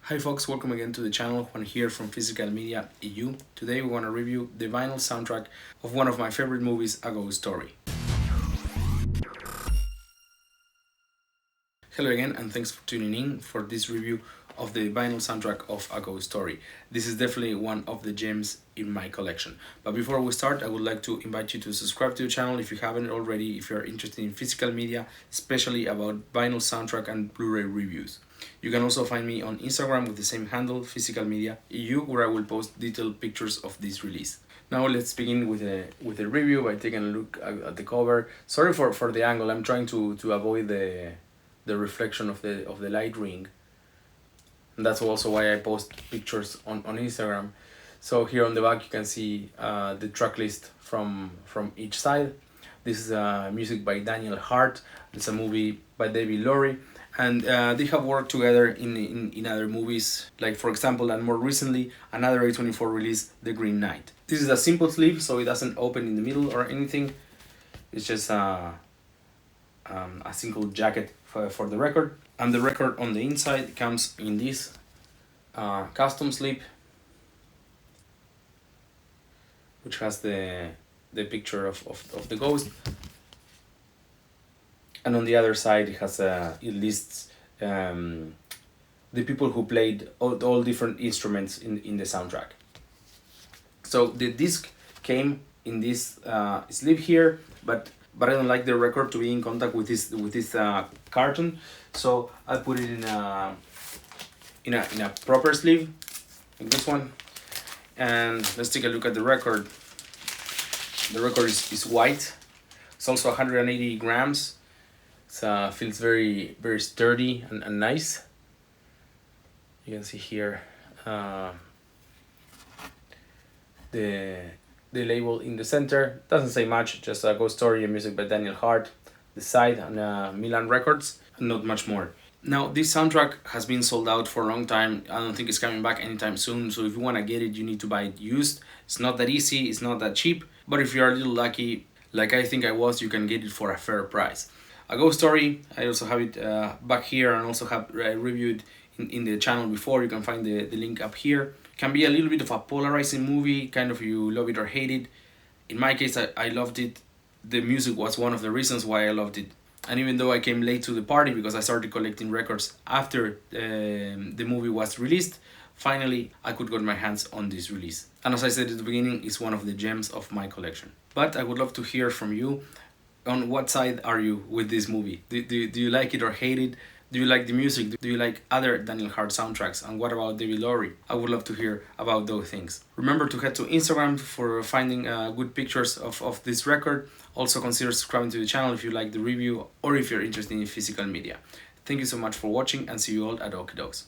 Hi folks, welcome again to the channel. Juan here from Physical Media EU. Today we want to review the vinyl soundtrack of one of my favorite movies, A Ghost Story. Hello again and thanks for tuning in for this review of the vinyl soundtrack of A Ghost Story. This is definitely one of the gems in my collection. But before we start, I would like to invite you to subscribe to the channel if you haven't already, if you're interested in physical media, especially about vinyl soundtrack and Blu-ray reviews. You can also find me on Instagram with the same handle, Physical Media EU, where I will post detailed pictures of this release. Now let's begin with a review by taking a look at the cover. Sorry for the angle, I'm trying to avoid the reflection of the light ring. And that's also why I post pictures on Instagram. So here on the back you can see the track list from each side. This is music by Daniel Hart. It's a movie by David Lowery. And they have worked together in other movies, like for example, and more recently, another A24 release, The Green Knight. This is a simple sleeve, so it doesn't open in the middle or anything. It's just a single jacket for the record. And the record on the inside comes in this custom sleeve, which has the picture of the ghost. And on the other side, it has it lists the people who played all different instruments in the soundtrack. So the disc came in this sleeve here, but I don't like the record to be in contact with this carton, so I put it in a proper sleeve, like this one. And let's take a look at the record. The record is white. It's also 180 grams. It feels very sturdy and nice. You can see here the label in the center. Doesn't say much, just a Ghost Story and music by Daniel Hart. The side and Milan Records, and not much more. Now this soundtrack has been sold out for a long time. I don't think it's coming back anytime soon, so if you want to get it, you need to buy it used. It's not that easy, it's not that cheap, but if you're a little lucky, like I think I was, you can get it for a fair price. A Ghost Story, I also have it back here, and also have reviewed in the channel before. You can find the link up here. Can be a little bit of a polarizing movie, kind of you love it or hate it. In my case, I loved it. The music was one of the reasons why I loved it. And even though I came late to the party because I started collecting records after the movie was released, finally I could get my hands on this release. And as I said at the beginning, it's one of the gems of my collection. But I would love to hear from you. On what side are you with this movie? Do you like it or hate it? Do you like the music? Do you like other Daniel Hart soundtracks? And what about David Lowery? I would love to hear about those things. Remember to head to Instagram for finding good pictures of this record. Also consider subscribing to the channel if you like the review or if you're interested in physical media. Thank you so much for watching and see you all at Okie Dokes.